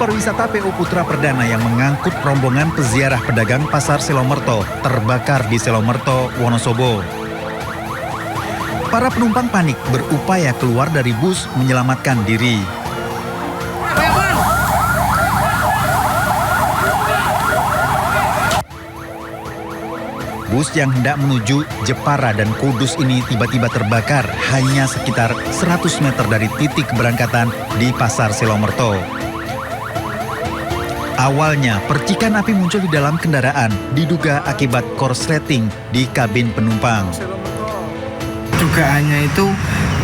pariwisata PO Putra Perdana yang mengangkut rombongan peziarah pedagang pasar Selomerto terbakar di Selomerto, Wonosobo. Para penumpang panik berupaya keluar dari bus menyelamatkan diri. Bus yang hendak menuju Jepara dan Kudus ini tiba-tiba terbakar hanya sekitar 100 meter dari titik keberangkatan di pasar Selomerto. Awalnya, percikan api muncul di dalam kendaraan, diduga akibat korsleting di kabin penumpang. Dugaannya itu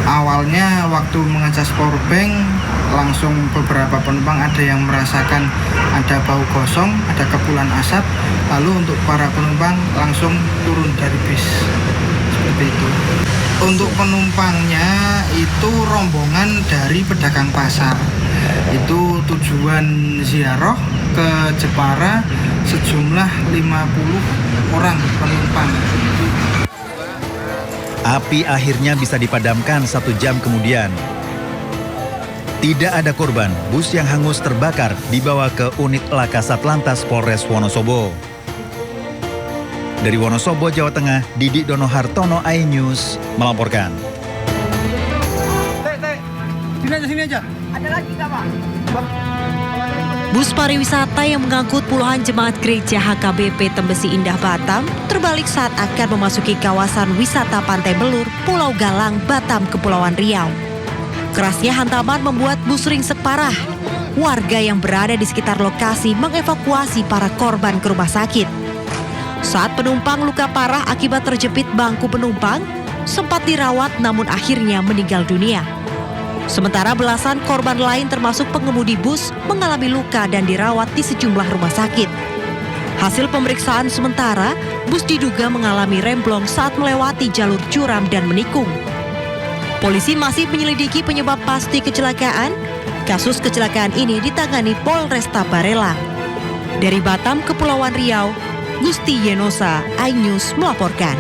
awalnya waktu mengecas powerbank, langsung beberapa penumpang ada yang merasakan ada bau gosong, ada kepulan asap, lalu untuk para penumpang langsung turun dari bis. Seperti itu. Untuk penumpangnya itu rombongan dari pedagang pasar. Itu tujuan ziarah ke Jepara sejumlah 50 orang penumpang. Api akhirnya bisa dipadamkan 1 jam kemudian. Tidak ada korban, bus yang hangus terbakar dibawa ke unit laka Satlantas Polres Wonosobo. Dari Wonosobo, Jawa Tengah, Didi Dono Hartono, iNews melaporkan. Sini aja. Ada lagi nggak, Pak? Bus pariwisata yang mengangkut puluhan jemaat gereja HKBP Tembesi Indah Batam terbalik saat akan memasuki kawasan wisata Pantai Belur, Pulau Galang, Batam, Kepulauan Riau. Kerasnya hantaman membuat bus ringsek parah. Warga yang berada di sekitar lokasi mengevakuasi para korban ke rumah sakit. Saat penumpang luka parah akibat terjepit bangku penumpang, sempat dirawat namun akhirnya meninggal dunia. Sementara belasan korban lain termasuk pengemudi bus mengalami luka dan dirawat di sejumlah rumah sakit. Hasil pemeriksaan sementara, bus diduga mengalami remblong saat melewati jalur curam dan menikung. Polisi masih menyelidiki penyebab pasti kecelakaan. Kasus kecelakaan ini ditangani Polresta Barelang. Dari Batam, Kepulauan Riau, Gusti Yenosa, iNews melaporkan.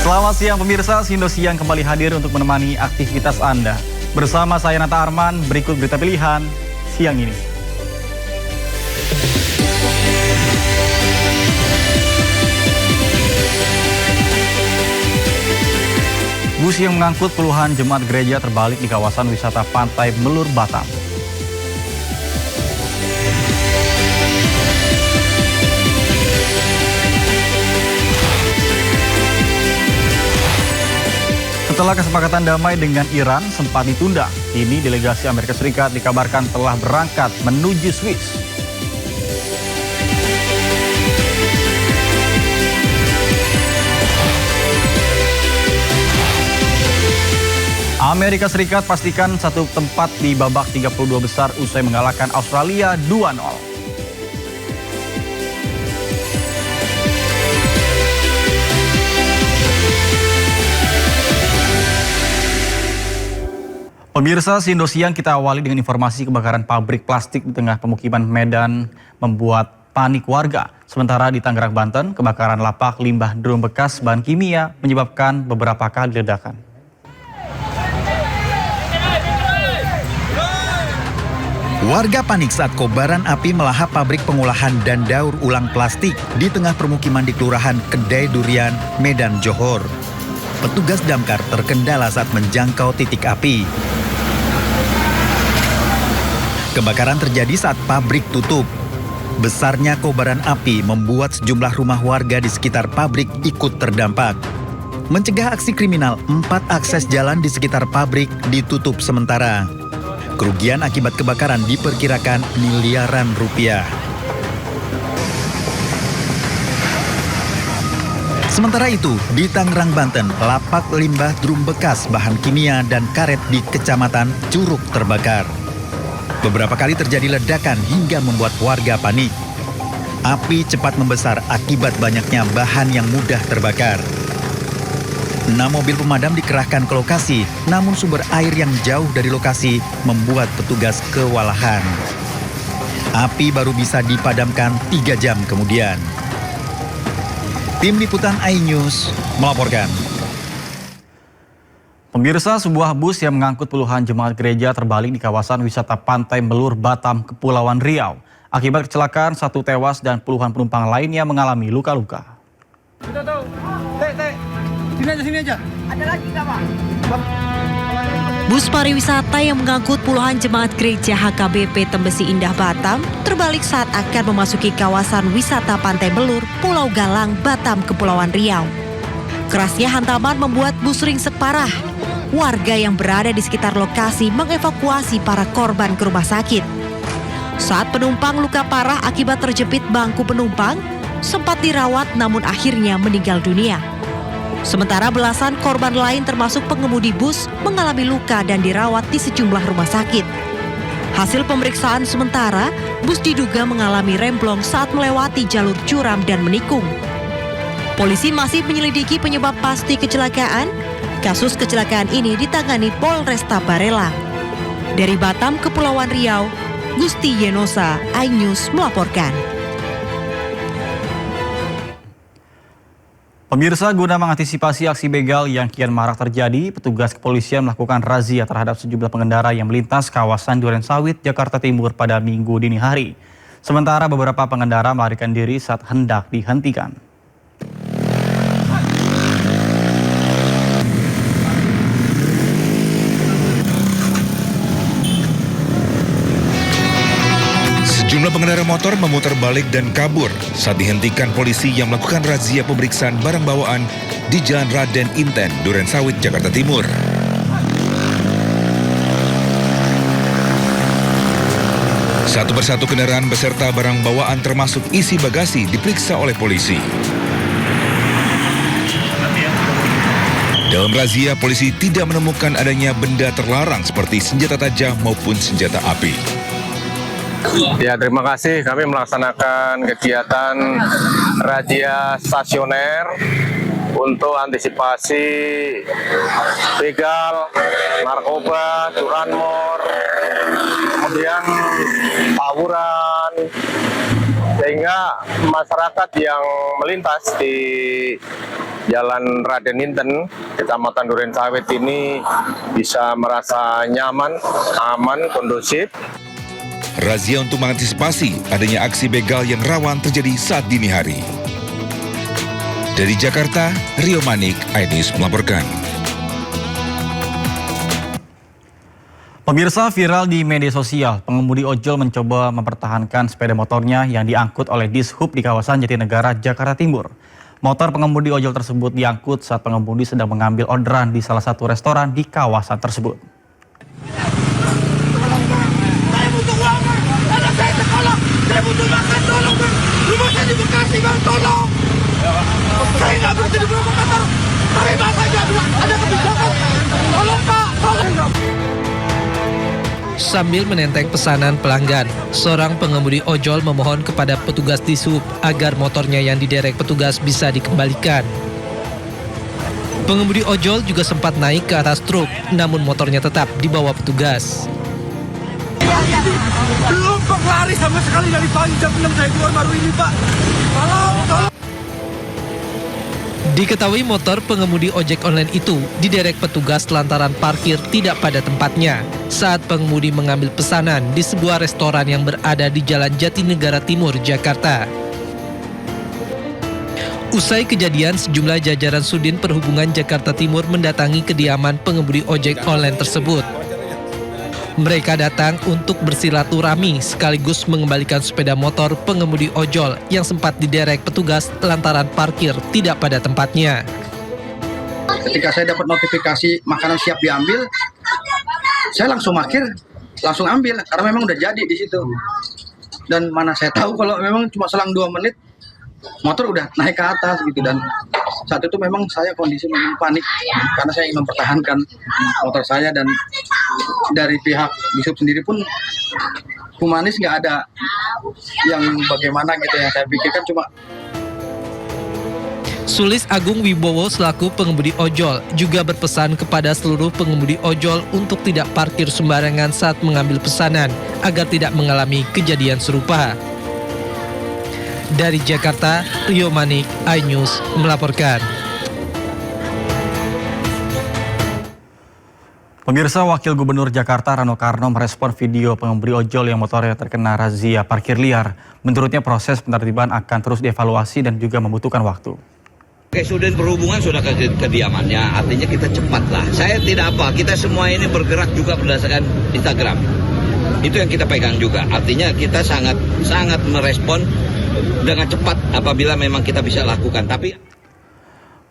Selamat siang pemirsa, Sindo Siang kembali hadir untuk menemani aktivitas Anda. Bersama saya Nata Arman, berikut berita pilihan siang ini. Bus yang mengangkut puluhan jemaat gereja terbalik di kawasan wisata Pantai Belur, Batam. Setelah kesepakatan damai dengan Iran sempat ditunda, kini delegasi Amerika Serikat dikabarkan telah berangkat menuju Swiss. Amerika Serikat pastikan satu tempat di babak 32 besar usai mengalahkan Australia 2-0. Pemirsa, Sindo Siang kita awali dengan informasi kebakaran pabrik plastik di tengah pemukiman Medan membuat panik warga. Sementara di Tangerang, Banten, kebakaran lapak limbah drum bekas bahan kimia menyebabkan beberapa kali ledakan. Warga panik saat kobaran api melahap pabrik pengolahan dan daur ulang plastik di tengah permukiman di Kelurahan Kedai Durian, Medan, Johor. Petugas damkar terkendala saat menjangkau titik api. Kebakaran terjadi saat pabrik tutup. Besarnya kobaran api membuat sejumlah rumah warga di sekitar pabrik ikut terdampak. Mencegah aksi kriminal, 4 akses jalan di sekitar pabrik ditutup sementara. Kerugian akibat kebakaran diperkirakan miliaran rupiah. Sementara itu, di Tangerang, Banten, lapak limbah drum bekas bahan kimia dan karet di Kecamatan Curug terbakar. Beberapa kali terjadi ledakan hingga membuat warga panik. Api cepat membesar akibat banyaknya bahan yang mudah terbakar. 6 mobil pemadam dikerahkan ke lokasi, namun sumber air yang jauh dari lokasi membuat petugas kewalahan. Api baru bisa dipadamkan 3 jam kemudian. Tim Liputan iNews melaporkan. Pemirsa, sebuah bus yang mengangkut puluhan jemaat gereja terbalik di kawasan wisata Pantai Melur, Batam, Kepulauan Riau. Akibat kecelakaan, 1 tewas dan puluhan penumpang lainnya mengalami luka-luka. Kita tahu. Teh. Sini aja. Ada lagi nggak, Pak? Bus pariwisata yang mengangkut puluhan jemaat gereja HKBP Tembesi Indah Batam terbalik saat akan memasuki kawasan wisata Pantai Melur, Pulau Galang, Batam, Kepulauan Riau. Kerasnya hantaman membuat bus ringsek parah. Warga yang berada di sekitar lokasi mengevakuasi para korban ke rumah sakit. Saat penumpang luka parah akibat terjepit bangku penumpang, sempat dirawat namun akhirnya meninggal dunia. Sementara belasan korban lain termasuk pengemudi bus mengalami luka dan dirawat di sejumlah rumah sakit. Hasil pemeriksaan sementara, bus diduga mengalami remblong saat melewati jalur curam dan menikung. Polisi masih menyelidiki penyebab pasti kecelakaan. Kasus kecelakaan ini ditangani Polresta Barelang. Dari Batam, Kepulauan Riau, Gusti Yenosa, iNews melaporkan. Pemirsa, guna mengantisipasi aksi begal yang kian marak terjadi, petugas kepolisian melakukan razia terhadap sejumlah pengendara yang melintas kawasan Durensawit, Jakarta Timur pada Minggu dini hari. Sementara beberapa pengendara melarikan diri saat hendak dihentikan. Sejumlah pengendara motor memutar balik dan kabur saat dihentikan polisi yang melakukan razia pemeriksaan barang bawaan di Jalan Raden Inten, Durensawit, Jakarta Timur. Satu persatu kendaraan beserta barang bawaan termasuk isi bagasi diperiksa oleh polisi. Dalam razia, polisi tidak menemukan adanya benda terlarang seperti senjata tajam maupun senjata api. Ya, terima kasih. Kami melaksanakan kegiatan razia stasioner untuk antisipasi begal, narkoba, curanmor, kemudian tawuran, sehingga masyarakat yang melintas di Jalan Raden Inten, Kecamatan Durensawit ini bisa merasa nyaman, aman, kondusif. Razia untuk mengantisipasi adanya aksi begal yang rawan terjadi saat dini hari. Dari Jakarta, Rio Manik, iNews melaporkan. Pemirsa, viral di media sosial, pengemudi ojol mencoba mempertahankan sepeda motornya yang diangkut oleh Dishub di kawasan Jatinegara, Jakarta Timur. Motor pengemudi ojol tersebut diangkut saat pengemudi sedang mengambil orderan di salah satu restoran di kawasan tersebut. Saya butuh makan, tolong bang. Rumah saya di Bekasi bang, tolong. Saya nggak berhenti di Purwokerto. Terima saja bilang ada kebijakan. Tolong pak, tolong. Sambil menenteng pesanan pelanggan, seorang pengemudi ojol memohon kepada petugas Dishub agar motornya yang diderek petugas bisa dikembalikan. Pengemudi ojol juga sempat naik ke atas truk, namun motornya tetap dibawa petugas. Belum pak, lari sama sekali dari pagi jam 6 saya keluar baru ini pak. Tolong. Diketahui motor pengemudi ojek online itu diderek petugas lantaran parkir tidak pada tempatnya saat pengemudi mengambil pesanan di sebuah restoran yang berada di Jalan Jatinegara Timur, Jakarta. Usai kejadian, sejumlah jajaran Sudin Perhubungan Jakarta Timur mendatangi kediaman pengemudi ojek online tersebut. Mereka datang untuk bersilaturahmi sekaligus mengembalikan sepeda motor pengemudi ojol yang sempat diderek petugas lantaran parkir tidak pada tempatnya. Ketika saya dapat notifikasi makanan siap diambil, saya langsung langsung ambil karena memang udah jadi di situ. Dan mana saya tahu kalau memang cuma selang 2 menit motor udah naik ke atas gitu, dan saat itu memang saya kondisi memang panik karena saya ingin mempertahankan motor saya, dan dari pihak Dishub sendiri pun humanis, nggak ada yang bagaimana gitu yang saya pikirkan. Cuma Sulis Agung Wibowo selaku pengemudi ojol juga berpesan kepada seluruh pengemudi ojol untuk tidak parkir sembarangan saat mengambil pesanan agar tidak mengalami kejadian serupa. Dari Jakarta, Rio Manik, iNews melaporkan. Pemirsa, Wakil Gubernur Jakarta Rano Karno merespon video pengemudi ojol yang motornya terkena razia parkir liar. Menurutnya proses penertiban akan terus dievaluasi dan juga membutuhkan waktu. Sudin Perhubungan sudah ke kediamannya, artinya kita cepat lah. Saya tidak apa, kita semua ini bergerak juga berdasarkan Instagram. Itu yang kita pegang juga, artinya kita sangat merespon dengan cepat apabila memang kita bisa lakukan. Tapi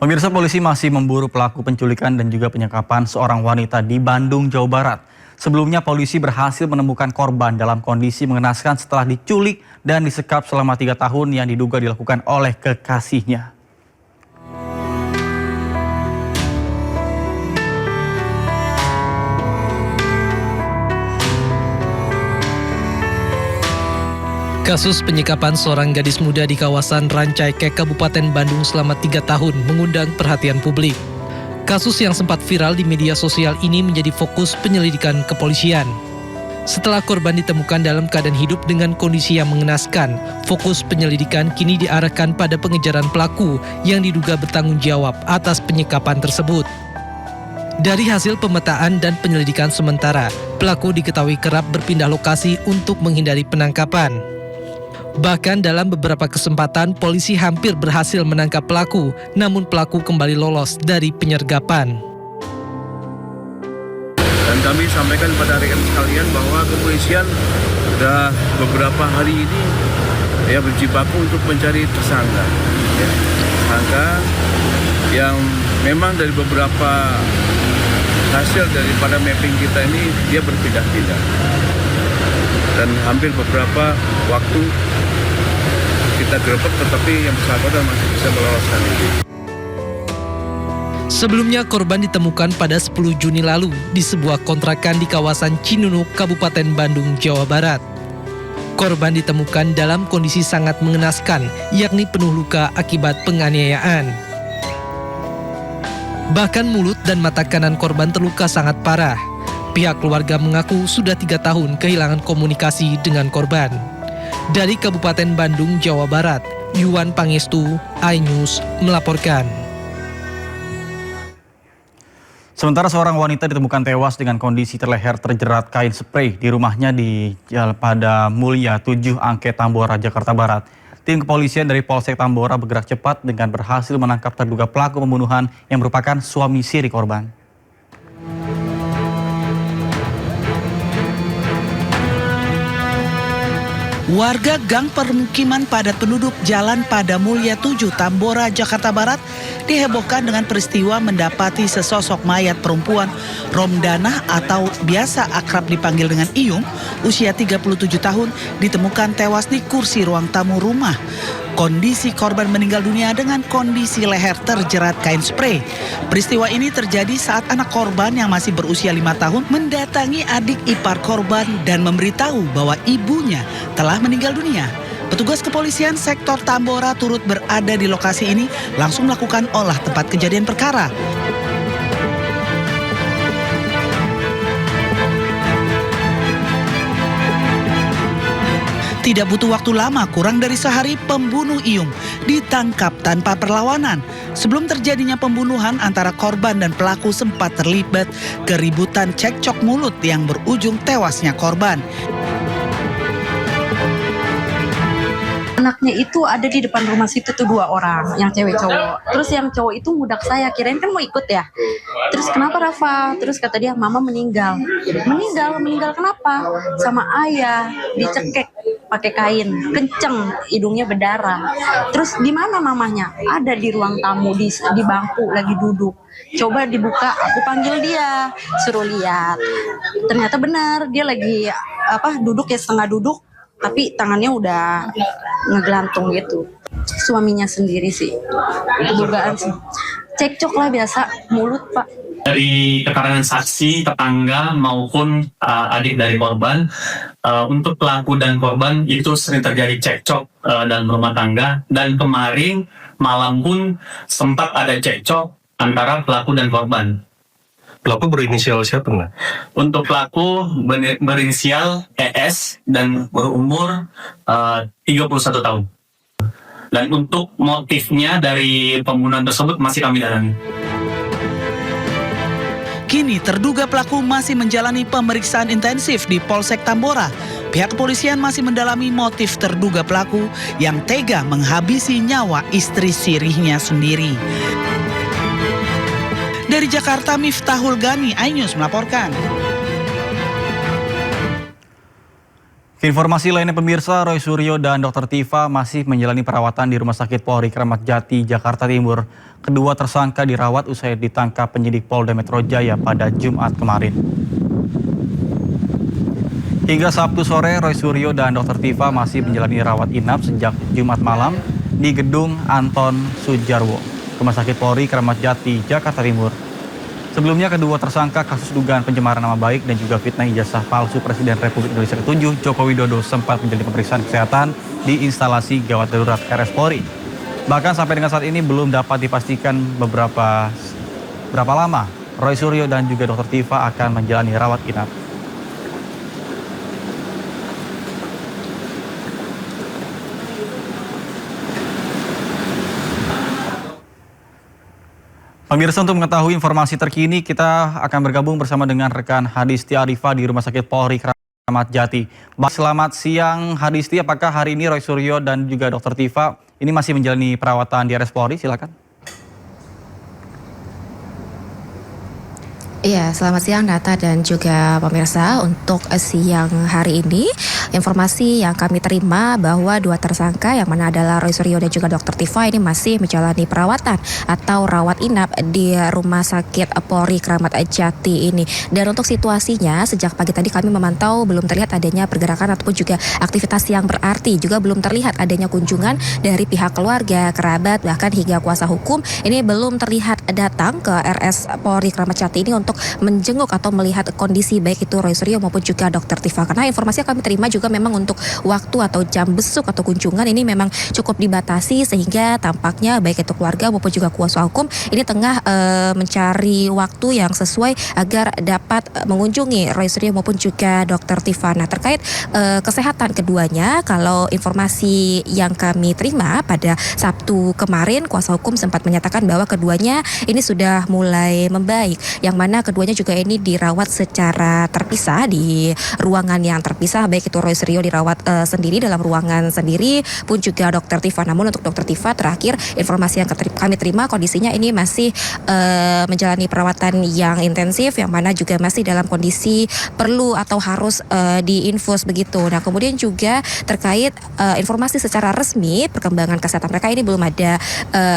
Pemirsa, polisi masih memburu pelaku penculikan dan juga penyekapan seorang wanita di Bandung, Jawa Barat. Sebelumnya polisi berhasil menemukan korban dalam kondisi mengenaskan setelah diculik dan disekap selama 3 tahun yang diduga dilakukan oleh kekasihnya. Kasus penyekapan seorang gadis muda di kawasan Rancaikek, Kabupaten Bandung selama 3 tahun mengundang perhatian publik. Kasus yang sempat viral di media sosial ini menjadi fokus penyelidikan kepolisian. Setelah korban ditemukan dalam keadaan hidup dengan kondisi yang mengenaskan, fokus penyelidikan kini diarahkan pada pengejaran pelaku yang diduga bertanggung jawab atas penyekapan tersebut. Dari hasil pemetaan dan penyelidikan sementara, pelaku diketahui kerap berpindah lokasi untuk menghindari penangkapan. Bahkan dalam beberapa kesempatan polisi hampir berhasil menangkap pelaku, namun pelaku kembali lolos dari penyergapan. Dan kami sampaikan pada rekan sekalian bahwa kepolisian sudah beberapa hari ini berjibaku untuk mencari tersangka. Tersangka yang memang dari beberapa hasil daripada mapping kita ini dia berpindah-pindah. Dan hampir beberapa waktu kita gerebek, tetapi yang bersangkutan masih bisa meloloskan diri. Sebelumnya korban ditemukan pada 10 Juni lalu di sebuah kontrakan di kawasan Cinunuk, Kabupaten Bandung, Jawa Barat. Korban ditemukan dalam kondisi sangat mengenaskan, yakni penuh luka akibat penganiayaan. Bahkan mulut dan mata kanan korban terluka sangat parah. Pihak keluarga mengaku sudah 3 tahun kehilangan komunikasi dengan korban. Dari Kabupaten Bandung, Jawa Barat, Yuan Pangestu, iNews melaporkan. Sementara seorang wanita ditemukan tewas dengan kondisi terleher terjerat kain spray di rumahnya di Jalan pada Mulia 7 Angke Tambora, Jakarta Barat. Tim kepolisian dari Polsek Tambora bergerak cepat dengan berhasil menangkap terduga pelaku pembunuhan yang merupakan suami siri korban. Warga gang permukiman padat penduduk Jalan Pada Mulia 7 Tambora, Jakarta Barat dihebohkan dengan peristiwa mendapati sesosok mayat perempuan Romdanah atau biasa akrab dipanggil dengan Iyung, usia 37 tahun, ditemukan tewas di kursi ruang tamu rumah. Kondisi korban meninggal dunia dengan kondisi leher terjerat kain spray. Peristiwa ini terjadi saat anak korban yang masih berusia 5 tahun mendatangi adik ipar korban dan memberitahu bahwa ibunya telah meninggal dunia. Petugas kepolisian sektor Tambora turut berada di lokasi ini langsung melakukan olah tempat kejadian perkara. Tidak butuh waktu lama, kurang dari sehari pembunuh Iyung ditangkap tanpa perlawanan. Sebelum terjadinya pembunuhan, antara korban dan pelaku sempat terlibat keributan cekcok mulut yang berujung tewasnya korban. Anaknya itu ada di depan rumah situ tuh 2 orang, yang cewek cowok. Terus yang cowok itu ngudak saya, kirain kan mau ikut ya. Terus kenapa Rafa? Terus kata dia, mama meninggal. Meninggal kenapa? Sama ayah, dicekek pakai kain, kenceng, hidungnya berdarah. Terus di mana mamanya? Ada di ruang tamu, di bangku lagi duduk. Coba dibuka, aku panggil dia, suruh lihat. Ternyata benar, dia lagi duduk ya, setengah duduk. Tapi tangannya udah ngegelantung gitu. Suaminya sendiri sih, dugaan sih. Cekcok lah biasa, mulut Pak. Dari keterangan saksi, tetangga maupun adik dari korban, untuk pelaku dan korban itu sering terjadi cekcok dalam rumah tangga. Dan kemarin malam pun sempat ada cekcok antara pelaku dan korban. Pelaku berinisial siapa nggak? Untuk pelaku berinisial ES dan berumur 31 tahun. Dan untuk motifnya dari pembunuhan tersebut masih kami dalami. Kini terduga pelaku masih menjalani pemeriksaan intensif di Polsek Tambora. Pihak kepolisian masih mendalami motif terduga pelaku yang tega menghabisi nyawa istri sirihnya sendiri. Dari Jakarta, Miftahul Gani, iNews melaporkan. Informasi lainnya pemirsa, Roy Suryo dan Dr. Tifa masih menjalani perawatan di Rumah Sakit Polri Kramat Jati, Jakarta Timur. Kedua tersangka dirawat usai ditangkap penyidik Polda Metro Jaya pada Jumat kemarin. Hingga Sabtu sore, Roy Suryo dan Dr. Tifa masih menjalani rawat inap sejak Jumat malam di Gedung Anton Sujarwo, Rumah Sakit Polri Kramat Jati, Jakarta Timur. Sebelumnya kedua tersangka kasus dugaan pencemaran nama baik dan juga fitnah ijazah palsu Presiden Republik Indonesia ke-7 Joko Widodo sempat menjalani pemeriksaan kesehatan di instalasi gawat darurat RS Polri. Bahkan sampai dengan saat ini belum dapat dipastikan berapa lama Roy Suryo dan juga Dr. Tifa akan menjalani rawat inap. Pemirsa, untuk mengetahui informasi terkini, kita akan bergabung bersama dengan rekan Hadisti Arifa di Rumah Sakit Polri Kramat Jati. Selamat siang Hadisti, apakah hari ini Roy Suryo dan juga Dr. Tifa ini masih menjalani perawatan di RS Polri? Silakan. Iya, selamat siang Nata dan juga pemirsa. Untuk siang hari ini, informasi yang kami terima bahwa dua tersangka yang mana adalah Roy Suryo dan juga Dr. Tifa ini masih menjalani perawatan atau rawat inap di Rumah Sakit Polri Kramat Jati ini. Dan untuk situasinya, sejak pagi tadi kami memantau belum terlihat adanya pergerakan ataupun juga aktivitas yang berarti. Juga belum terlihat adanya kunjungan dari pihak keluarga, kerabat, bahkan hingga kuasa hukum. Ini belum terlihat datang ke RS Polri Kramat Jati ini untuk menjenguk atau melihat kondisi baik itu Roy Suryo maupun juga Dr. Tifa. Karena informasi yang kami terima juga memang untuk waktu atau jam besuk atau kunjungan ini memang cukup dibatasi, sehingga tampaknya baik itu keluarga maupun juga kuasa hukum ini tengah mencari waktu yang sesuai agar dapat mengunjungi Roy Suryo maupun juga Dr. Tifa. Nah, terkait kesehatan keduanya, kalau informasi yang kami terima pada Sabtu kemarin, kuasa hukum sempat menyatakan bahwa keduanya ini sudah mulai membaik, yang mana keduanya juga ini dirawat secara terpisah di ruangan yang terpisah, baik itu Roy Suryo dirawat sendiri dalam ruangan sendiri pun juga Dr. Tifa. Namun untuk Dr. Tifa, terakhir informasi yang kami terima kondisinya ini masih menjalani perawatan yang intensif, yang mana juga masih dalam kondisi perlu atau harus diinfus begitu. Nah, kemudian juga terkait informasi secara resmi perkembangan kesehatan mereka ini belum ada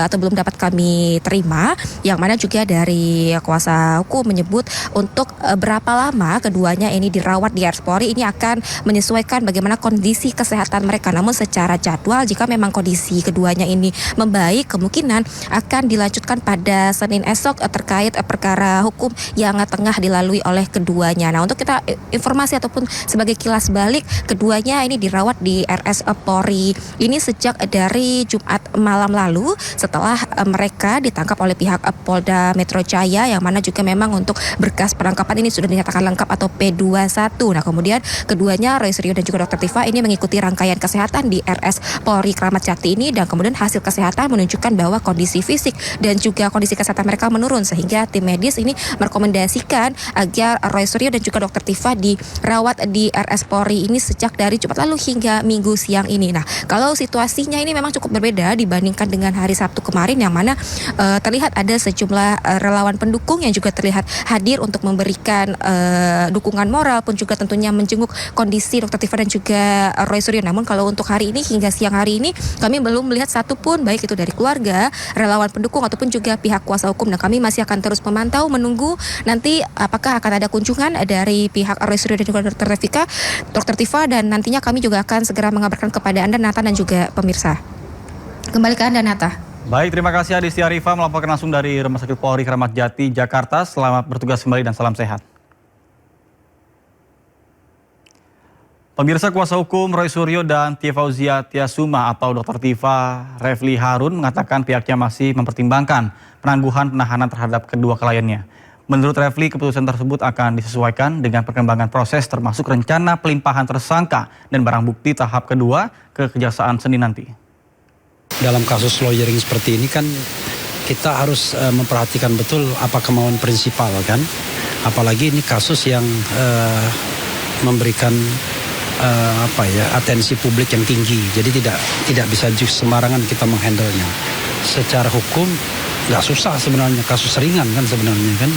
atau belum dapat kami terima, yang mana juga dari kuasa hukum menyebut untuk berapa lama keduanya ini dirawat di RS Polri ini akan menyesuaikan bagaimana kondisi kesehatan mereka. Namun secara jadwal, jika memang kondisi keduanya ini membaik, kemungkinan akan dilanjutkan pada Senin esok terkait perkara hukum yang tengah dilalui oleh keduanya. Nah, untuk kita informasi ataupun sebagai kilas balik, keduanya ini dirawat di RS Polri ini sejak dari Jumat malam lalu setelah mereka ditangkap oleh pihak Polda Metro Jaya, yang mana juga memang untuk berkas penangkapan ini sudah dinyatakan lengkap atau P21. Nah, kemudian keduanya Roy Suryo dan juga Dr. Tifa ini mengikuti rangkaian kesehatan di RS Polri Kramat Jati ini, dan kemudian hasil kesehatan menunjukkan bahwa kondisi fisik dan juga kondisi kesehatan mereka menurun, sehingga tim medis ini merekomendasikan agar Roy Suryo dan juga Dr. Tifa dirawat di RS Polri ini sejak dari Jumat lalu hingga Minggu siang ini. Nah, kalau situasinya ini memang cukup berbeda dibandingkan dengan hari Sabtu kemarin, yang mana terlihat ada sejumlah relawan pendukung yang juga terlihat hadir untuk memberikan dukungan moral pun juga tentunya menjenguk kondisi Dr. Tifa dan juga Roy Suryo. Namun kalau untuk hari ini hingga siang hari ini kami belum melihat satupun baik itu dari keluarga, relawan pendukung ataupun juga pihak kuasa hukum. Nah, kami masih akan terus memantau, menunggu nanti apakah akan ada kunjungan dari pihak Roy Suryo dan juga Dr. Tifa, dan nantinya kami juga akan segera mengabarkan kepada Anda, Nata, dan juga pemirsa. Kembali ke Anda, Nata. Baik, terima kasih Hadisti Arifa melaporkan langsung dari Rumah Sakit Polri Kramat Jati, Jakarta. Selamat bertugas kembali dan salam sehat. Pemirsa, kuasa hukum Roy Suryo dan Tia Fauzia Tiasuma atau Dr. Tifa, Refli Harun, mengatakan pihaknya masih mempertimbangkan penangguhan penahanan terhadap kedua kliennya. Menurut Refli, keputusan tersebut akan disesuaikan dengan perkembangan proses termasuk rencana pelimpahan tersangka dan barang bukti tahap kedua ke Kejaksaan Senin nanti. Dalam kasus lawyering seperti ini kan kita harus memperhatikan betul apa kemauan prinsipal kan. Apalagi ini kasus yang memberikan atensi publik yang tinggi. Jadi tidak bisa sembarangan kita menghandlenya. Secara hukum nggak susah sebenarnya, kasus ringan kan sebenarnya kan,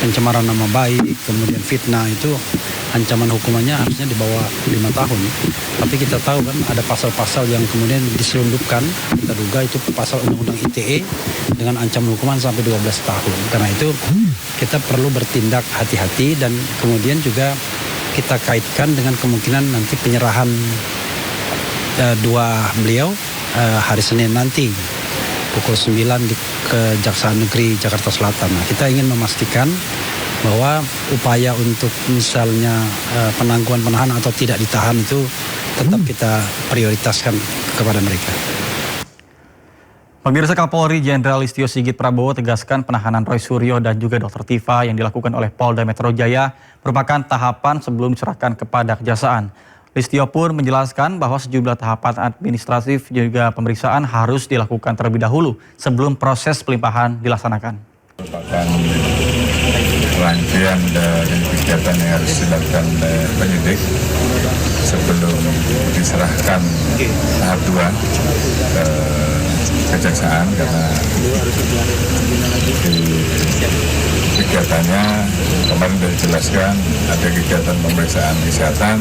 pencemaran nama baik, kemudian fitnah itu ancaman hukumannya harusnya di bawah 5 tahun. Tapi kita tahu kan ada pasal-pasal yang kemudian diselundupkan, kita duga itu pasal Undang-Undang ITE dengan ancaman hukuman sampai 12 tahun. Karena itu kita perlu bertindak hati-hati dan kemudian juga kita kaitkan dengan kemungkinan nanti penyerahan dua beliau hari Senin nanti pukul 9 di Kejaksaan Negeri Jakarta Selatan. Nah, kita ingin memastikan bahwa upaya untuk misalnya penangguhan penahanan atau tidak ditahan itu tetap kita prioritaskan kepada mereka. Pemirsa, Kapolri Jenderal Listio Sigit Prabowo tegaskan penahanan Roy Suryo dan juga Dr. Tifa yang dilakukan oleh Polda Metro Jaya merupakan tahapan sebelum diserahkan kepada Kejaksaan. Listio pun menjelaskan bahwa sejumlah tahapan administratif juga pemeriksaan harus dilakukan terlebih dahulu sebelum proses pelimpahan dilaksanakan. Merupakan rangkaian dari kegiatan yang harus dilakukan oleh penyidik sebelum diserahkan tahap 2 ke Kejaksaan, karena di kegiatannya kemarin sudah dijelaskan ada kegiatan pemeriksaan kesehatan,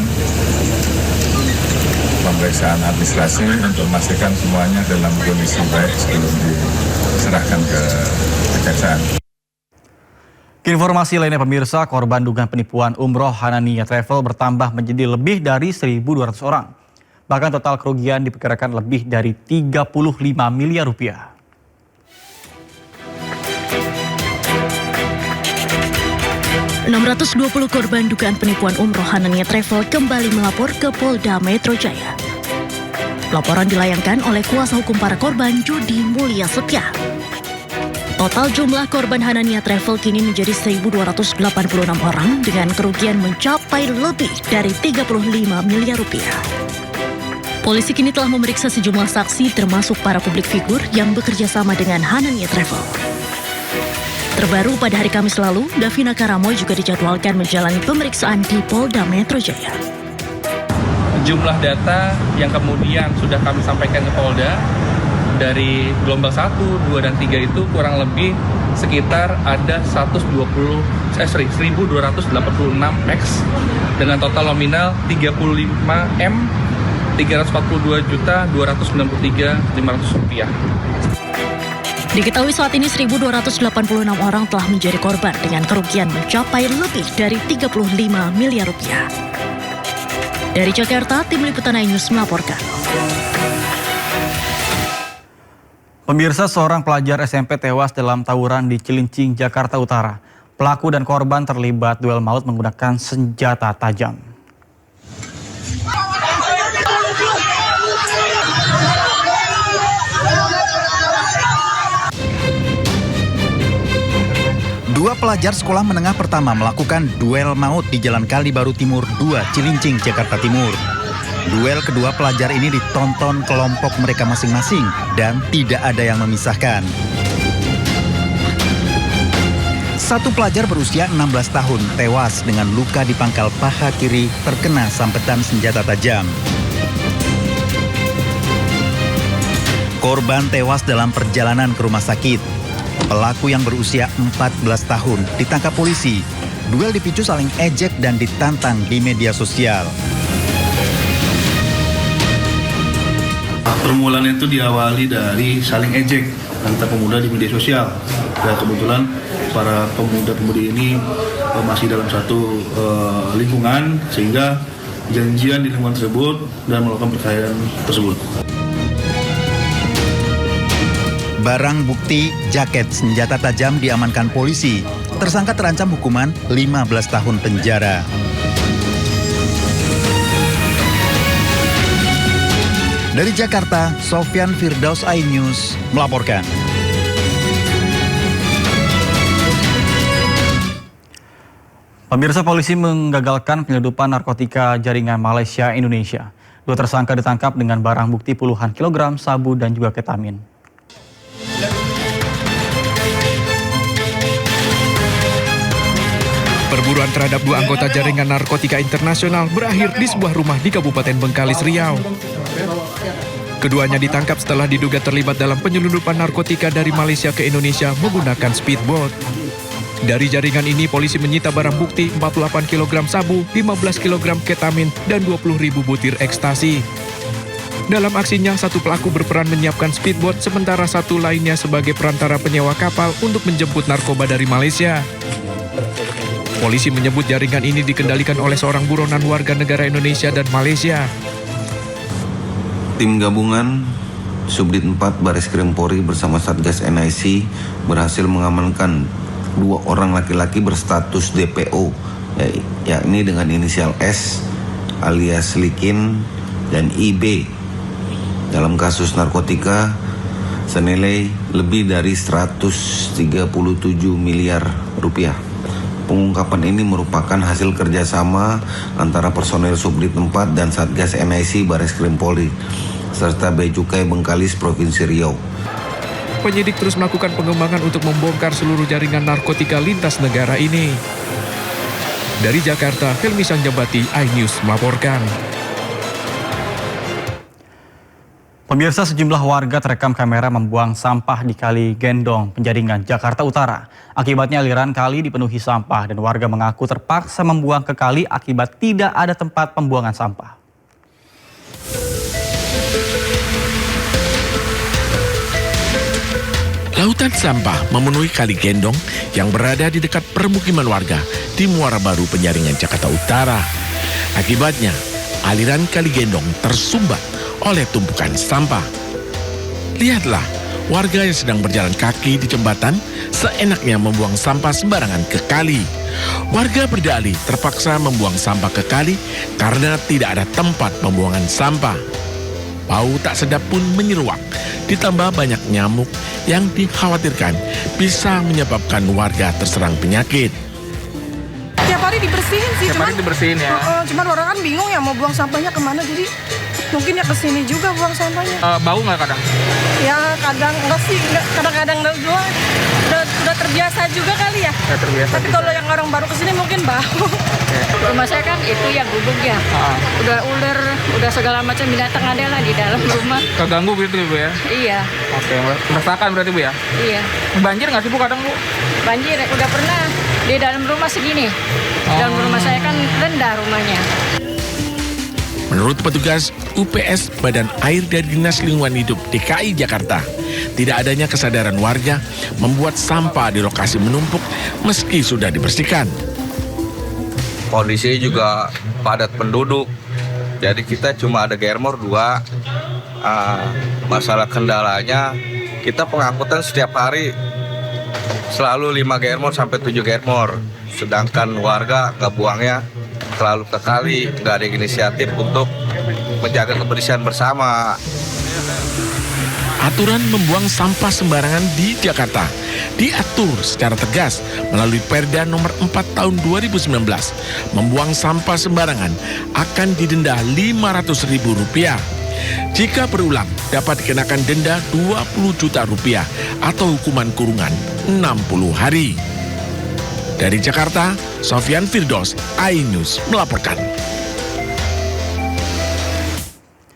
pemeriksaan administrasi untuk memastikan semuanya dalam kondisi baik sebelum diserahkan ke Kejaksaan. Informasi lainnya pemirsa, korban dugaan penipuan umroh Hanania Travel bertambah menjadi lebih dari 1.200 orang. Bahkan total kerugian diperkirakan lebih dari 35 miliar rupiah. ...620 korban dugaan penipuan umroh Hanania Travel kembali melapor ke Polda Metro Jaya. Laporan dilayangkan oleh kuasa hukum para korban, Judi Mulya Setia. Total jumlah korban Hanania Travel kini menjadi 1.286 orang dengan kerugian mencapai lebih dari 35 miliar rupiah. Polisi kini telah memeriksa sejumlah saksi termasuk para publik figur yang bekerja sama dengan Hanania Travel. Terbaru pada hari Kamis lalu, Davina Karamoy juga dijadwalkan menjalani pemeriksaan di Polda Metro Jaya. Jumlah data yang kemudian sudah kami sampaikan ke Polda dari gelombang 1, 2, dan 3 itu kurang lebih sekitar ada 1.286 X dengan total nominal 35.342.293.500 rupiah. Diketahui saat ini 1.286 orang telah menjadi korban dengan kerugian mencapai lebih dari 35 miliar rupiah. Dari Jakarta, tim liputan iNews melaporkan. Pemirsa, seorang pelajar SMP tewas dalam tawuran di Cilincing, Jakarta Utara. Pelaku dan korban terlibat duel maut menggunakan senjata tajam. Dua pelajar sekolah menengah pertama melakukan duel maut di Jalan Kali Baru Timur 2, Cilincing, Jakarta Timur. Duel kedua pelajar ini ditonton kelompok mereka masing-masing dan tidak ada yang memisahkan. Satu pelajar berusia 16 tahun tewas dengan luka di pangkal paha kiri terkena sambetan senjata tajam. Korban tewas dalam perjalanan ke rumah sakit. Pelaku yang berusia 14 tahun ditangkap polisi. Duel dipicu saling ejek dan ditantang di media sosial. Permulaan itu diawali dari saling ejek antar pemuda di media sosial. Dan kebetulan para pemuda-pemudi ini masih dalam satu lingkungan sehingga janjian di lingkungan tersebut dan melakukan perkelahian tersebut. Barang bukti jaket senjata tajam diamankan polisi. Tersangka terancam hukuman 15 tahun penjara. Dari Jakarta, Sofyan Firdaus, iNews melaporkan. Pemirsa, polisi menggagalkan penyelundupan narkotika jaringan Malaysia Indonesia. Dua tersangka ditangkap dengan barang bukti puluhan kilogram sabu dan juga ketamin. Pemburuan terhadap 2 anggota jaringan narkotika internasional berakhir di sebuah rumah di Kabupaten Bengkalis, Riau. Keduanya ditangkap setelah diduga terlibat dalam penyelundupan narkotika dari Malaysia ke Indonesia menggunakan speedboat. Dari jaringan ini, polisi menyita barang bukti 48 kg sabu, 15 kg ketamin, dan 20.000 butir ekstasi. Dalam aksinya, satu pelaku berperan menyiapkan speedboat, sementara satu lainnya sebagai perantara penyewa kapal untuk menjemput narkoba dari Malaysia. Polisi menyebut jaringan ini dikendalikan oleh seorang buronan warga negara Indonesia dan Malaysia. Tim gabungan Subdit 4 Bareskrim Polri bersama Satgas NIC berhasil mengamankan 2 orang laki-laki berstatus DPO, yakni dengan inisial S alias Likin dan IB dalam kasus narkotika senilai lebih dari 137 miliar rupiah. Pengungkapan ini merupakan hasil kerjasama antara personel Subdit 4 dan Satgas NIC Bareskrim Polri serta Bea Cukai Bengkalis Provinsi Riau. Penyidik terus melakukan pengembangan untuk membongkar seluruh jaringan narkotika lintas negara ini. Dari Jakarta, Helmi Sanjabati, iNews melaporkan. Pemirsa, sejumlah warga terekam kamera membuang sampah di Kali Gendong, Penjaringan, Jakarta Utara. Akibatnya aliran kali dipenuhi sampah dan warga mengaku terpaksa membuang ke kali akibat tidak ada tempat pembuangan sampah. Lautan sampah memenuhi Kali Gendong yang berada di dekat permukiman warga di Muara Baru, Penjaringan, Jakarta Utara. Akibatnya, aliran Kali Gendong tersumbat oleh tumpukan sampah. Lihatlah, warga yang sedang berjalan kaki di jembatan seenaknya membuang sampah sembarangan ke kali. Warga berdalih terpaksa membuang sampah ke kali karena tidak ada tempat pembuangan sampah. Bau tak sedap pun menyeruak, ditambah banyak nyamuk yang dikhawatirkan bisa menyebabkan warga terserang penyakit. Tiap hari dibersihin sih, Tiap hari dibersihin ya. Cuman orang kan bingung ya mau buang sampahnya kemana, jadi mungkin ya kesini juga buang sampahnya. Bau nggak kadang? Ya kadang enggak sih, kadang-kadang doang. Udah terbiasa juga kali ya. Udah terbiasa. Tapi kalau yang orang baru kesini mungkin bau. Rumah saya kan itu yang gubuk ya. Udah ular, udah segala macam binatang ada lah di dalam rumah. Keganggu gitu Bu ya? Iya. Oke, merasakan berarti Bu ya? Iya. Banjir nggak sih Bu kadang Bu? Banjir, udah pernah di dalam rumah segini. Dalam rumah saya kan rendah rumahnya. Menurut petugas UPS Badan Air dari Dinas Lingkungan Hidup DKI Jakarta, tidak adanya kesadaran warga membuat sampah di lokasi menumpuk meski sudah dibersihkan. Kondisi juga padat penduduk, jadi kita cuma ada germor 2. Masalah kendalanya, kita pengangkutan setiap hari selalu 5 germor sampai 7 germor, sedangkan warga nggak buangnya selalu ke kali, nggak ada inisiatif untuk menjaga kebersihan bersama. Aturan membuang sampah sembarangan di Jakarta diatur secara tegas melalui Perda nomor 4 tahun 2019. Membuang sampah sembarangan akan didenda Rp500.000. Jika berulang, dapat dikenakan denda Rp20 juta atau hukuman kurungan 60 hari. Dari Jakarta, Sofyan Firdaus, iNews melaporkan.